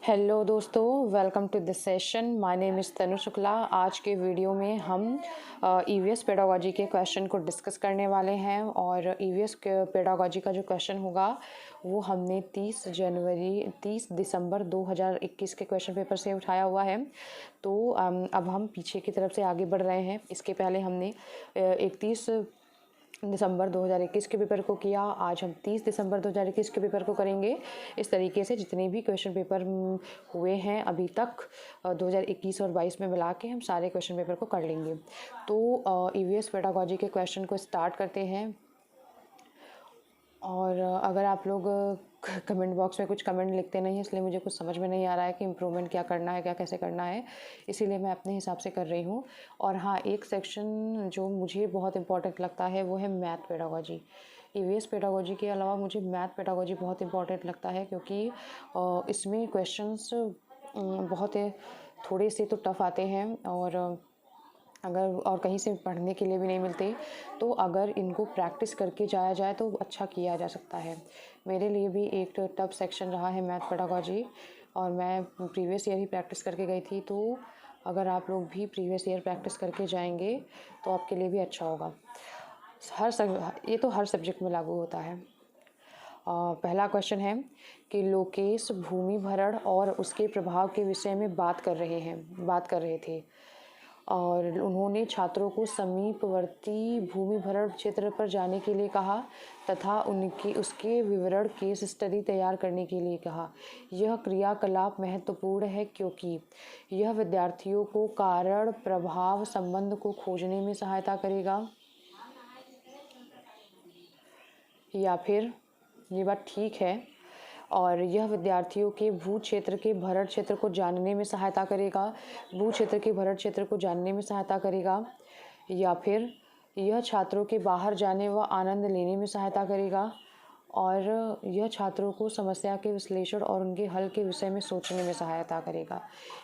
Hello दोस्तों, welcome to this session. My name is Tanu Shukla. आज के वीडियो में हम ईवीएस पेडागोजी के क्वेश्चन को डिस्कस करने वाले हैं और ईवीएस पेडागोजी का जो क्वेश्चन होगा वो हमने 30 दिसंबर 2021 के क्वेश्चन पेपर से उठाया हुआ है। तो अब हम पीछे की तरफ से आगे बढ़ रहे हैं। इसके पहले हमने 31 दिसंबर 2021 के पेपर को किया। आज हम 30 दिसंबर 2021 के पेपर को करेंगे। इस तरीके से जितने भी क्वेश्चन पेपर हुए हैं अभी तक 2021 और 22 में मिला के हम सारे क्वेश्चन पेपर को कर लेंगे। तो ईवीएस पेडागोजी के क्वेश्चन को स्टार्ट करते हैं। और अगर आप लोग कमेंट बॉक्स में कुछ कमेंट लिखते नहीं हैं, इसलिए मुझे कुछ समझ में नहीं आ रहा है कि इम्प्रूवमेंट क्या करना है, क्या कैसे करना है, इसीलिए मैं अपने हिसाब से कर रही हूँ। और हाँ, एक सेक्शन जो मुझे बहुत इम्पॉर्टेंट लगता है वो है मैथ पेडागोजी। ईवीएस पेडागोजी के अलावा मुझे मैथ पेडागोजी बहुत इम्पॉर्टेंट लगता है, क्योंकि इसमें क्वेश्चंस बहुत थोड़े से तो टफ़ आते हैं और कहीं से पढ़ने के लिए भी नहीं मिलते। तो अगर इनको प्रैक्टिस करके जाया जाए तो अच्छा किया जा सकता है। मेरे लिए भी एक टफ सेक्शन रहा है मैथ पेडागोजी, और मैं प्रीवियस ईयर ही प्रैक्टिस करके गई थी। तो अगर आप लोग भी प्रीवियस ईयर प्रैक्टिस करके जाएंगे तो आपके लिए भी अच्छा होगा। ये तो हर सब्जेक्ट में लागू होता है। पहला क्वेश्चन है कि लोकेश भूमि भरण और उसके प्रभाव के विषय में बात कर रहे थे और उन्होंने छात्रों को समीपवर्ती भूमि भरण क्षेत्र पर जाने के लिए कहा तथा उसके विवरण केस स्टडी तैयार करने के लिए कहा। यह क्रियाकलाप महत्वपूर्ण है क्योंकि यह विद्यार्थियों को कारण प्रभाव संबंध को खोजने में सहायता करेगा। या फिर ये बात ठीक है और यह विद्यार्थियों के भू क्षेत्र के भरण क्षेत्र को जानने में सहायता करेगा। या फिर यह छात्रों के बाहर जाने व आनंद लेने में सहायता करेगा और यह छात्रों को समस्या के विश्लेषण और उनके हल के विषय में सोचने में सहायता करेगा।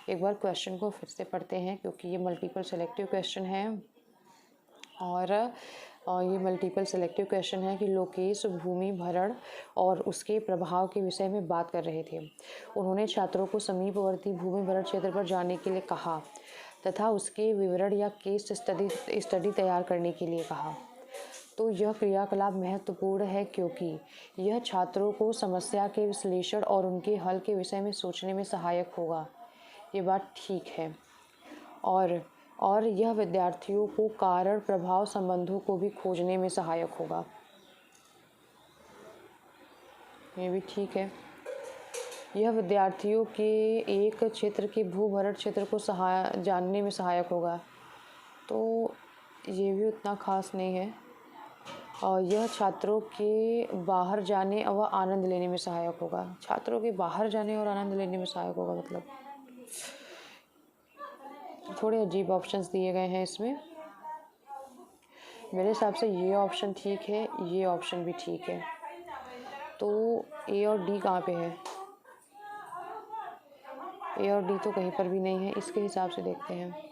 एक बार क्वेश्चन को फिर से पढ़ते हैं, क्योंकि ये मल्टीपल सेलेक्टिव क्वेश्चन है और ये मल्टीपल सेलेक्टिव क्वेश्चन है कि लोकेश भूमि भरण और उसके प्रभाव के विषय में बात कर रहे थे। उन्होंने छात्रों को समीपवर्ती भूमि भरण क्षेत्र पर जाने के लिए कहा तथा उसके विवरण या केस स्टडी तैयार करने के लिए कहा। तो यह क्रियाकलाप महत्वपूर्ण है क्योंकि यह छात्रों को समस्या के विश्लेषण और उनके हल के विषय में सोचने में सहायक होगा। ये बात ठीक है। और यह विद्यार्थियों को कारण प्रभाव संबंधों को भी खोजने में सहायक होगा। ये भी ठीक है। यह विद्यार्थियों के एक क्षेत्र के भूभरण क्षेत्र को जानने में सहायक होगा। तो ये भी उतना खास नहीं है। और यह छात्रों के बाहर जाने व आनंद लेने में सहायक होगा। छात्रों के बाहर जाने और आनंद लेने में सहायक होगा, मतलब थोड़े अजीब ऑप्शंस दिए गए हैं इसमें। मेरे हिसाब से ये ऑप्शन ठीक है, ये ऑप्शन भी ठीक है। तो ए और डी कहाँ पे है? ए और डी तो कहीं पर भी नहीं है। इसके हिसाब से देखते हैं।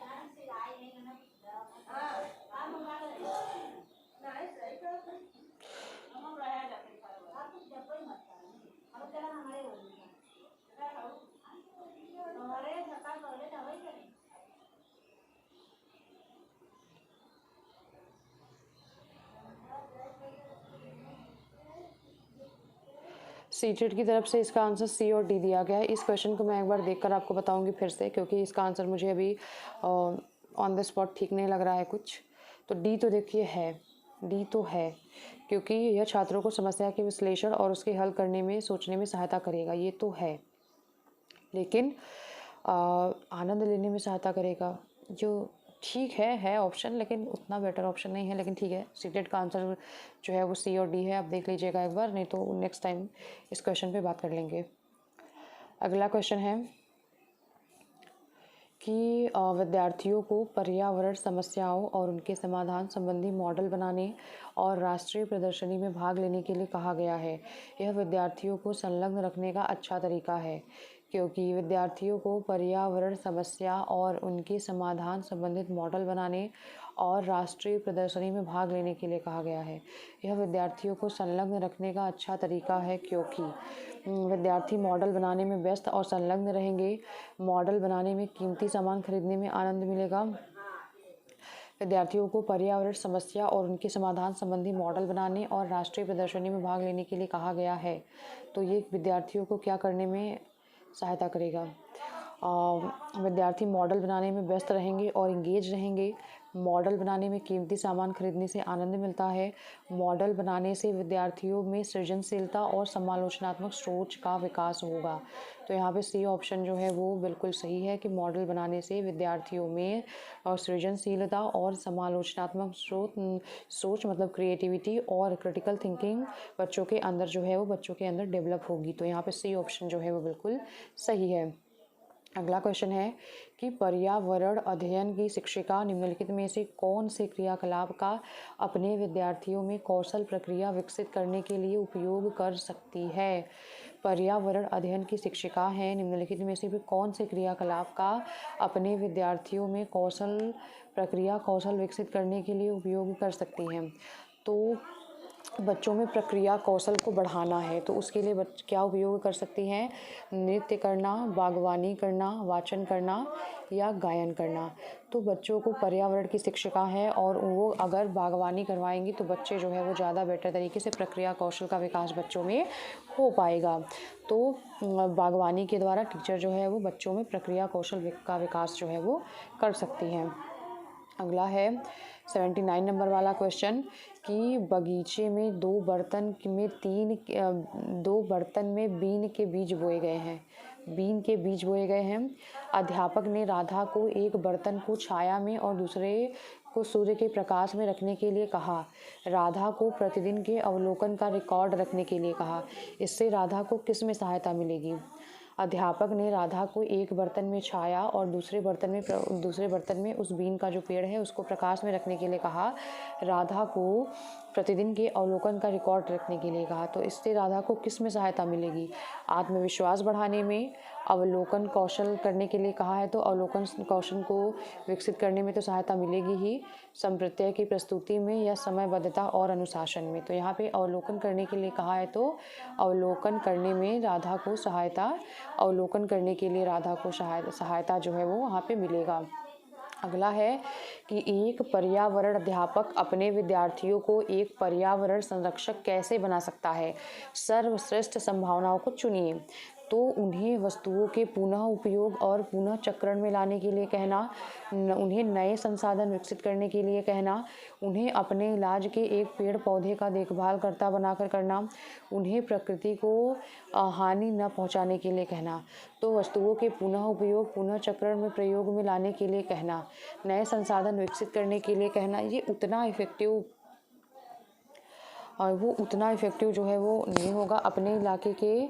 सीटेड की तरफ से इसका आंसर सी और डी दिया गया है। इस क्वेश्चन को मैं एक बार देखकर आपको बताऊंगी फिर से, क्योंकि इसका आंसर मुझे अभी ऑन द स्पॉट ठीक नहीं लग रहा है कुछ। तो डी तो देखिए है, डी तो है, क्योंकि यह छात्रों को समस्या के विश्लेषण और उसके हल करने में सोचने में सहायता करेगा, ये तो है। लेकिन आनंद लेने में सहायता करेगा, जो ठीक है ऑप्शन, लेकिन उतना बेटर ऑप्शन नहीं है। लेकिन ठीक है, सीटेड का आंसर जो है वो सी और डी है। आप देख लीजिएगा एक बार, नहीं तो नेक्स्ट टाइम इस क्वेश्चन पे बात कर लेंगे। अगला क्वेश्चन है कि विद्यार्थियों को पर्यावरण समस्याओं और उनके समाधान संबंधी मॉडल बनाने और राष्ट्रीय प्रदर्शनी में भाग लेने के लिए कहा गया है। यह विद्यार्थियों को संलग्न रखने का अच्छा तरीका है, क्योंकि विद्यार्थियों को पर्यावरण समस्या और उनके समाधान संबंधित मॉडल बनाने और राष्ट्रीय प्रदर्शनी में भाग लेने के लिए कहा गया है। यह विद्यार्थियों को संलग्न रखने का अच्छा तरीका है क्योंकि विद्यार्थी मॉडल बनाने में व्यस्त और संलग्न रहेंगे। मॉडल बनाने में कीमती सामान खरीदने में आनंद मिलेगा। विद्यार्थियों को पर्यावरण समस्या और उनके समाधान संबंधी मॉडल बनाने और राष्ट्रीय प्रदर्शनी में भाग लेने के लिए कहा गया है। तो ये विद्यार्थियों को क्या करने में सहायता करेगा। विद्यार्थी मॉडल बनाने में व्यस्त रहेंगे और इंगेज रहेंगे। मॉडल बनाने में कीमती सामान खरीदने से आनंद मिलता है। मॉडल बनाने से विद्यार्थियों में सृजनशीलता और समालोचनात्मक सोच का विकास होगा। तो यहाँ पे सी ऑप्शन जो है वो बिल्कुल सही है कि मॉडल बनाने से विद्यार्थियों में सृजनशीलता और समालोचनात्मक सोच मतलब क्रिएटिविटी और क्रिटिकल थिंकिंग बच्चों के अंदर जो है वो बच्चों के अंदर डेवलप होगी। तो यहाँ पे सी ऑप्शन जो है वो बिल्कुल सही है। अगला क्वेश्चन है कि पर्यावरण अध्ययन की शिक्षिका निम्नलिखित में से कौन से क्रियाकलाप का अपने विद्यार्थियों में कौशल प्रक्रिया विकसित करने के लिए उपयोग कर सकती है। पर्यावरण अध्ययन की शिक्षिका है निम्नलिखित में से भी कौन से क्रियाकलाप का अपने विद्यार्थियों में कौशल विकसित करने के लिए उपयोग कर सकती हैं। तो बच्चों में प्रक्रिया कौशल को बढ़ाना है तो उसके लिए क्या उपयोग कर सकती हैं। नृत्य करना, बागवानी करना, वाचन करना या गायन करना। तो बच्चों को पर्यावरण की शिक्षिका है और वो अगर बागवानी करवाएंगी तो बच्चे जो है वो ज़्यादा बेटर तरीके से प्रक्रिया कौशल का विकास बच्चों में हो पाएगा। तो बागवानी के द्वारा टीचर जो है वो बच्चों में प्रक्रिया कौशल का विकास जो है वो कर सकती हैं। अगला है 79 नंबर वाला क्वेश्चन कि बगीचे में दो बर्तन में बीन के बीज बोए गए हैं। अध्यापक ने राधा को एक बर्तन को छाया में और दूसरे को सूर्य के प्रकाश में रखने के लिए कहा। राधा को प्रतिदिन के अवलोकन का रिकॉर्ड रखने के लिए कहा। इससे राधा को किस में सहायता मिलेगी। अध्यापक ने राधा को एक बर्तन में छाया और दूसरे बर्तन में उस बीन का जो पेड़ है उसको प्रकाश में रखने के लिए कहा। राधा को प्रतिदिन के अवलोकन का रिकॉर्ड रखने के लिए कहा। तो इससे राधा को किस में सहायता मिलेगी। आत्मविश्वास बढ़ाने में, अवलोकन कौशल करने के लिए कहा है तो अवलोकन कौशल को विकसित करने में तो सहायता मिलेगी ही। संप्रत्यय की प्रस्तुति में या समयबद्धता और अनुशासन में। तो यहाँ पे अवलोकन करने के लिए कहा है तो अवलोकन करने में राधा को सहायता जो है वो वहाँ पे मिलेगा। अगला है कि एक पर्यावरण अध्यापक अपने विद्यार्थियों को एक पर्यावरण संरक्षक कैसे बना सकता है। सर्वश्रेष्ठ संभावनाओं को चुनिए। तो उन्हें वस्तुओं के पुनः उपयोग और पुनः चक्रण में लाने के लिए कहना, उन्हें नए संसाधन विकसित करने के लिए कहना, उन्हें अपने इलाज के एक पेड़ पौधे का देखभाल करता बनाकर करना, उन्हें प्रकृति को हानि न पहुंचाने के लिए कहना। तो वस्तुओं के पुनः उपयोग पुनः चक्रण में प्रयोग में लाने के लिए कहना, नए संसाधन विकसित करने के लिए कहना, ये उतना इफेक्टिव जो है वो नहीं होगा। अपने इलाके के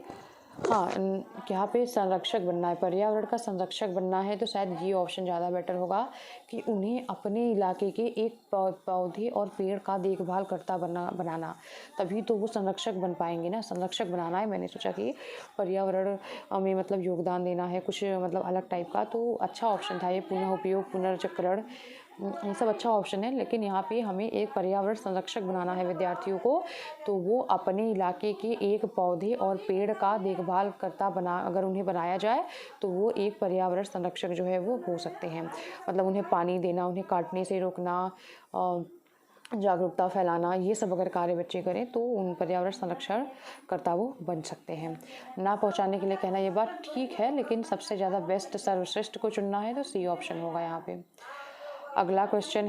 यहाँ पे संरक्षक बनना है, पर्यावरण का संरक्षक बनना है तो शायद ये ऑप्शन ज़्यादा बेटर होगा कि उन्हें अपने इलाके के एक पौधे और पेड़ का देखभाल करता बनाना, तभी तो वो संरक्षक बन पाएंगे ना। संरक्षक बनाना है, मैंने सोचा कि पर्यावरण में मतलब योगदान देना है कुछ मतलब अलग टाइप का, तो अच्छा ऑप्शन था ये। पुनः उपयोग, पुनर्चक्रण, ये सब अच्छा ऑप्शन है। लेकिन यहाँ पे हमें एक पर्यावरण संरक्षक बनाना है विद्यार्थियों को, तो वो अपने इलाके के एक पौधे और पेड़ का देखभाल करता अगर उन्हें बनाया जाए तो वो एक पर्यावरण संरक्षक जो है वो हो सकते हैं। मतलब उन्हें पानी देना, उन्हें काटने से रोकना, जागरूकता फैलाना, ये सब अगर कार्य बच्चे करें तो उन पर्यावरण संरक्षण करता वो बन सकते हैं। ना पहुंचाने के लिए कहना, ये बात ठीक है, लेकिन सबसे ज़्यादा बेस्ट सर्वश्रेष्ठ को चुनना है तो सी ऑप्शन होगा यहाँ पे। अगला क्वेश्चन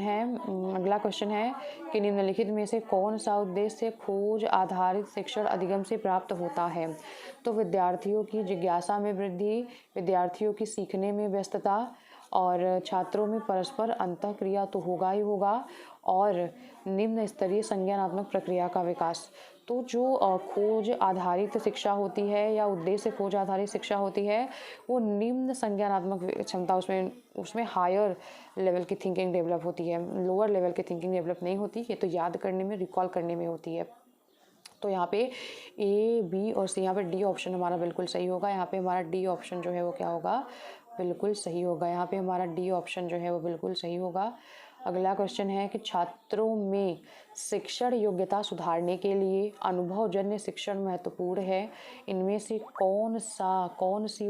है कि निम्नलिखित में से कौन सा उद्देश्य खोज आधारित शिक्षण अधिगम से प्राप्त होता है। तो विद्यार्थियों की जिज्ञासा में वृद्धि, विद्यार्थियों की सीखने में व्यस्तता और छात्रों में परस्पर अंतःक्रिया तो होगा ही होगा, और निम्न स्तरीय संज्ञानात्मक प्रक्रिया का विकास। तो जो खोज आधारित शिक्षा होती है या उद्देश्य खोज आधारित शिक्षा होती है वो निम्न संज्ञानात्मक क्षमता, उसमें हायर लेवल की थिंकिंग डेवलप होती है, लोअर लेवल की थिंकिंग डेवलप नहीं होती। ये तो याद करने में, रिकॉल करने में होती है। तो यहाँ पे ए, बी और सी, यहाँ पे डी ऑप्शन हमारा बिल्कुल सही होगा। यहाँ पे हमारा डी ऑप्शन जो है वो क्या होगा, बिल्कुल सही होगा। यहाँ पे हमारा डी ऑप्शन जो है वो बिल्कुल सही होगा। अगला क्वेश्चन है कि छात्रों में शिक्षण योग्यता सुधारने के लिए अनुभवजन्य शिक्षण महत्वपूर्ण है। इनमें से कौन सी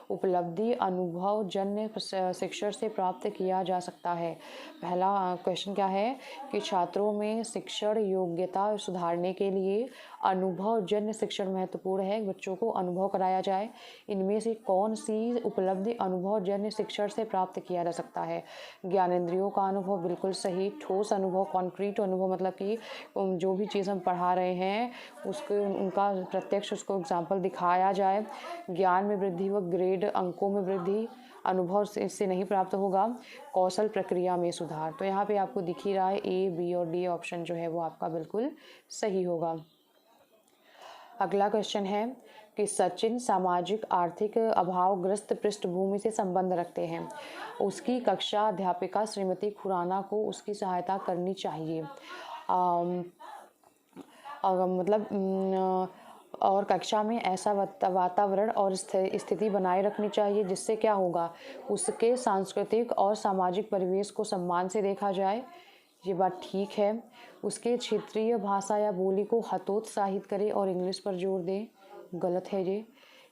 उपलब्धि अनुभवजन्य शिक्षण से प्राप्त किया जा सकता है। पहला क्वेश्चन क्या है कि छात्रों में शिक्षण योग्यता सुधारने के लिए अनुभवजन्य शिक्षण महत्वपूर्ण है, बच्चों को अनुभव कराया जाए। इनमें से कौन सी उपलब्धि अनुभवजन्य शिक्षण से प्राप्त किया जा सकता है। ज्ञानेंद्रियों का अनुभव, बिल्कुल सही। ठोस अनुभव, कॉन्क्रीट अनुभव, मतलब कि जो भी चीज़ हम पढ़ा रहे हैं उसको उनका प्रत्यक्ष उसको एग्जाम्पल दिखाया जाए। ज्ञान में वृद्धि व ग्रेड अंकों में वृद्धि अनुभव से इससे नहीं प्राप्त होगा। कौशल प्रक्रिया में सुधार। तो यहाँ पे आपको दिख ही रहा है ए, बी और डी ऑप्शन जो है वो आपका बिल्कुल सही होगा। अगला क्वेश्चन है कि सचिन सामाजिक आर्थिक अभावग्रस्त पृष्ठभूमि से संबंध रखते हैं। उसकी कक्षा अध्यापिका श्रीमती खुराना को उसकी सहायता करनी चाहिए। और कक्षा में ऐसा वातावरण और स्थिति बनाए रखनी चाहिए जिससे क्या होगा, उसके सांस्कृतिक और सामाजिक परिवेश को सम्मान से देखा जाए। ये बात ठीक है। उसके क्षेत्रीय भाषा या बोली को हतोत्साहित करे और इंग्लिश पर जोर दे, गलत है ये।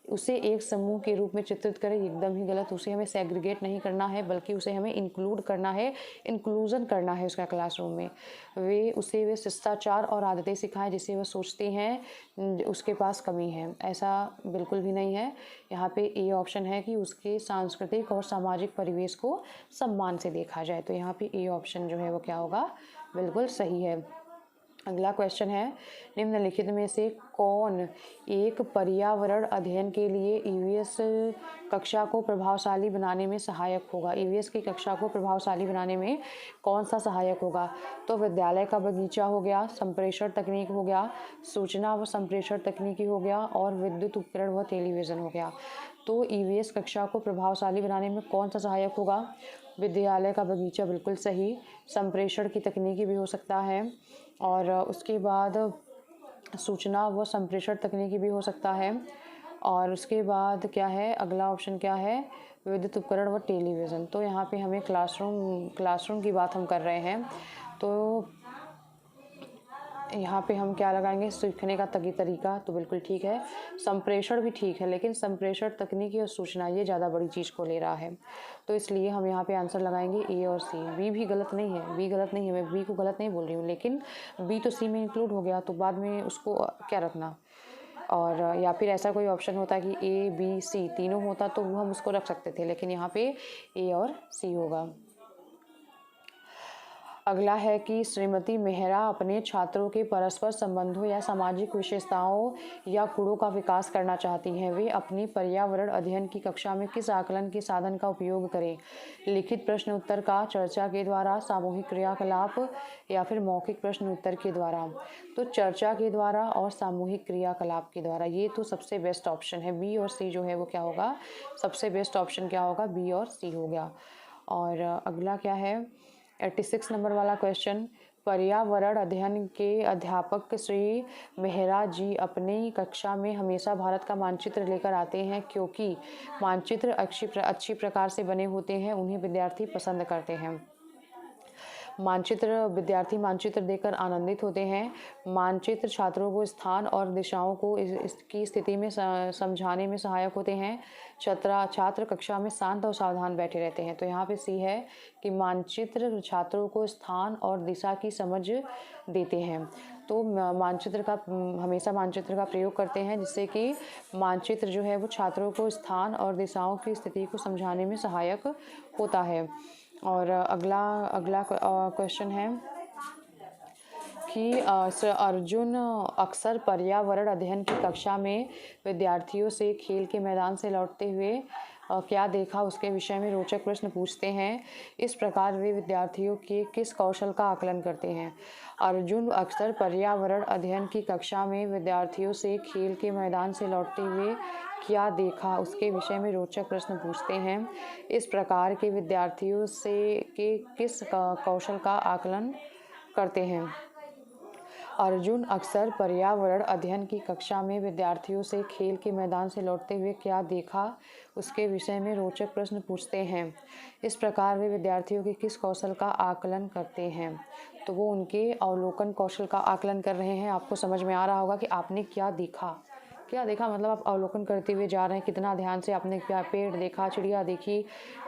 उसे एक समूह के रूप में चित्रित करें, एकदम ही गलत। उसे हमें सेग्रीगेट नहीं करना है, बल्कि उसे हमें इंक्लूड करना है, इंक्लूजन करना है उसका क्लासरूम में। वे शिष्टाचार और आदतें सिखाएं जिसे वह सोचती हैं उसके पास कमी है। ऐसा बिल्कुल भी नहीं है। यहाँ पे ए ऑप्शन है कि उसके सांस्कृतिक और सामाजिक परिवेश को सम्मान से देखा जाए। तो यहाँ पे ए ऑप्शन जो है वो क्या होगा, बिल्कुल सही है। अगला क्वेश्चन है, निम्नलिखित में से कौन एक पर्यावरण अध्ययन के लिए ईवीएस कक्षा को प्रभावशाली बनाने में सहायक होगा। ईवीएस की कक्षा को प्रभावशाली बनाने में कौन सा सहायक होगा। तो विद्यालय का बगीचा हो गया, संप्रेषण तकनीक हो गया, सूचना व संप्रेषण तकनीकी हो गया, और विद्युत उपकरण व टेलीविज़न हो गया। तो ईवीएस कक्षा को प्रभावशाली बनाने में कौन सा सहायक होगा। विद्यालय का बगीचा, बिल्कुल सही। संप्रेषण की तकनीकी भी हो सकता है, और उसके बाद सूचना व संप्रेषण तकनीकी भी हो सकता है, और उसके बाद क्या है, अगला ऑप्शन क्या है, विद्युत उपकरण व टेलीविज़न। तो यहाँ पे हमें क्लासरूम की बात हम कर रहे हैं, तो यहाँ पे हम क्या लगाएंगे, सीखने का तरीका। तो बिल्कुल ठीक है। संप्रेषण भी ठीक है, लेकिन संप्रेषण तकनीकी और सूचना ये ज़्यादा बड़ी चीज़ को ले रहा है, तो इसलिए हम यहाँ पे आंसर लगाएंगे ए और सी। बी भी गलत नहीं है, बी गलत नहीं है, मैं बी को गलत नहीं बोल रही हूँ, लेकिन बी तो सी में इंक्लूड हो गया, तो बाद में उसको क्या रखना। और या फिर ऐसा कोई ऑप्शन होता कि ए बी सी तीनों होता तो वो हम उसको रख सकते थे, लेकिन यहाँ पे ए और सी होगा। अगला है कि श्रीमती मेहरा अपने छात्रों के परस्पर संबंधों या सामाजिक विशेषताओं या गुणों का विकास करना चाहती हैं। वे अपनी पर्यावरण अध्ययन की कक्षा में किस आकलन के साधन का उपयोग करें। लिखित प्रश्न उत्तर का, चर्चा के द्वारा, सामूहिक क्रियाकलाप, या फिर मौखिक प्रश्न उत्तर के द्वारा। तो चर्चा के द्वारा और सामूहिक क्रियाकलाप के द्वारा। ये तो सबसे बेस्ट ऑप्शन है। बी और सी जो है वो क्या होगा, सबसे बेस्ट ऑप्शन क्या होगा, बी और सी हो गया। और अगला क्या है, 86 नंबर वाला क्वेश्चन, पर्यावरण अध्ययन के अध्यापक श्री मेहरा जी अपनी कक्षा में हमेशा भारत का मानचित्र लेकर आते हैं, क्योंकि मानचित्र अच्छी प्रकार से बने होते हैं, उन्हें विद्यार्थी पसंद करते हैं। विद्यार्थी मानचित्र देखकर आनंदित होते हैं। मानचित्र छात्रों को स्थान और दिशाओं को इसकी स्थिति में समझाने में सहायक होते हैं। छात्र कक्षा में शांत और सावधान बैठे रहते हैं। तो यहाँ पे सी है कि मानचित्र छात्रों को स्थान और दिशा की समझ देते हैं। तो हमेशा मानचित्र का प्रयोग करते हैं, जिससे कि मानचित्र जो है वो छात्रों को स्थान और दिशाओं की स्थिति को समझाने में सहायक होता है। और अगला क्वेश्चन है कि अर्जुन अक्सर पर्यावरण अध्ययन की कक्षा में विद्यार्थियों से खेल के मैदान से लौटते हुए क्या देखा उसके विषय में रोचक प्रश्न पूछते हैं। इस प्रकार वे विद्यार्थियों के किस कौशल का आकलन करते हैं। अर्जुन अक्सर पर्यावरण अध्ययन की कक्षा में विद्यार्थियों से खेल के मैदान से लौटते हुए क्या देखा उसके विषय में रोचक प्रश्न पूछते हैं। इस प्रकार के विद्यार्थियों से के किस कौशल का आकलन करते हैं। अर्जुन अक्सर पर्यावरण अध्ययन की कक्षा में विद्यार्थियों से खेल के मैदान से लौटते हुए क्या देखा उसके विषय में रोचक प्रश्न पूछते हैं। इस प्रकार वे विद्यार्थियों के किस कौशल का आकलन करते हैं? तो वो उनके अवलोकन कौशल का आकलन कर रहे हैं। आपको समझ में आ रहा होगा कि आपने क्या देखा। क्या देखा मतलब आप अवलोकन करते हुए जा रहे हैं, कितना ध्यान से आपने क्या पेड़ देखा, चिड़िया देखी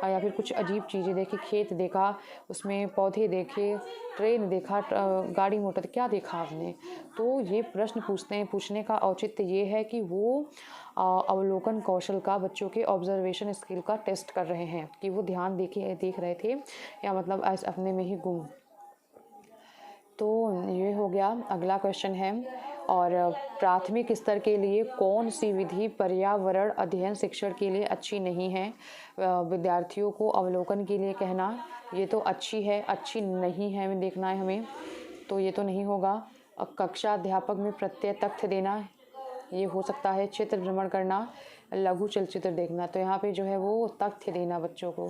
या फिर कुछ अजीब चीज़ें देखी, खेत देखा, उसमें पौधे देखे, ट्रेन देखा, गाड़ी मोटर, क्या देखा आपने? तो ये प्रश्न पूछते हैं। पूछने का औचित्य ये है कि वो अवलोकन कौशल का, बच्चों के ऑब्जर्वेशन स्किल का टेस्ट कर रहे हैं कि वो ध्यान देख रहे थे या मतलब ऐसे अपने में ही गुम। तो ये हो गया। अगला क्वेश्चन है, और प्राथमिक स्तर के लिए कौन सी विधि पर्यावरण अध्ययन शिक्षण के लिए अच्छी नहीं है? विद्यार्थियों को अवलोकन के लिए कहना, ये तो अच्छी है, अच्छी नहीं है, हमें देखना है हमें, तो ये तो नहीं होगा। कक्षा अध्यापक में प्रत्यय तथ्य देना, ये हो सकता है। क्षेत्र भ्रमण करना, लघु चलचित्र देखना, तो यहाँ पे जो है वो तथ्य देना बच्चों को।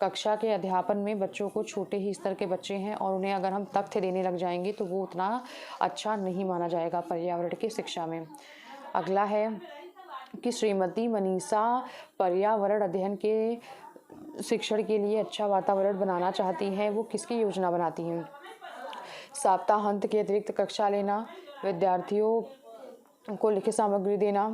कक्षा के अध्यापन में बच्चों को, छोटे ही स्तर के बच्चे हैं और उन्हें अगर हम तथ्य देने लग जाएंगे तो वो उतना अच्छा नहीं माना जाएगा पर्यावरण की शिक्षा में। अगला है कि श्रीमती मनीषा पर्यावरण अध्ययन के शिक्षण के लिए अच्छा वातावरण बनाना चाहती हैं। वो किसकी योजना बनाती हैं? सप्ताहांत के अतिरिक्त कक्षा लेना, विद्यार्थियों को लिखित सामग्री देना,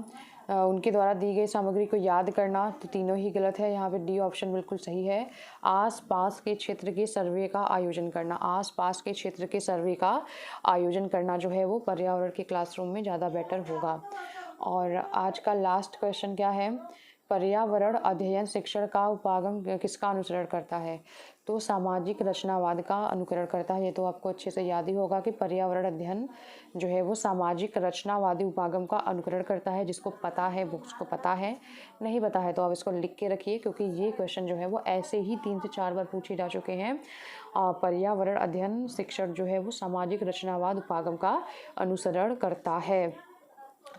उनके द्वारा दी गई सामग्री को याद करना, तो तीनों ही गलत है। यहाँ पे डी ऑप्शन बिल्कुल सही है। आसपास के क्षेत्र के सर्वे का आयोजन करना, आसपास के क्षेत्र के सर्वे का आयोजन करना जो है वो पर्यावरण के क्लासरूम में ज़्यादा बेटर होगा। और आज का लास्ट क्वेश्चन क्या है? पर्यावरण अध्ययन शिक्षण का उपागम किसका अनुसरण करता है? तो सामाजिक रचनावाद का अनुकरण करता है। ये तो आपको अच्छे से याद ही होगा कि पर्यावरण अध्ययन जो है वो सामाजिक रचनावादी उपागम का अनुकरण करता है। जिसको पता है वो उसको पता है, नहीं पता है तो आप इसको लिख के रखिए, क्योंकि ये क्वेश्चन जो है वो ऐसे ही 3 से 4 बार पूछे जा चुके हैं। पर्यावरण अध्ययन शिक्षण जो है वो सामाजिक रचनावाद उपागम का अनुसरण करता है।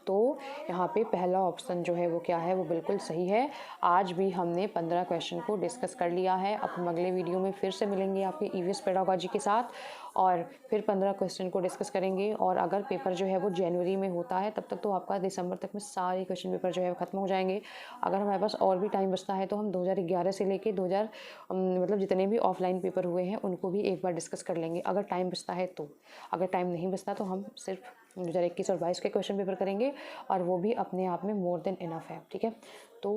तो यहाँ पे पहला ऑप्शन जो है वो क्या है, वो बिल्कुल सही है। आज भी हमने 15 क्वेश्चन को डिस्कस कर लिया है। अब हम अगले वीडियो में फिर से मिलेंगे आपके ईवीएस पेडागोजी के साथ और फिर 15 क्वेश्चन को डिस्कस करेंगे। और अगर पेपर जो है वो जनवरी में होता है तब तक तो आपका दिसंबर तक में सारे क्वेश्चन पेपर जो है खत्म हो जाएंगे। अगर हमारे पास और भी टाइम बचता है तो हम 2011 से लेके 2000 मतलब जितने भी ऑफलाइन पेपर हुए हैं उनको भी एक बार डिस्कस कर लेंगे, अगर टाइम बचता है तो। अगर टाइम नहीं बचता तो हम सिर्फ 2021 और 22 के क्वेश्चन पेपर करेंगे और वो भी अपने आप में मोर देन इनफ है। ठीक है, तो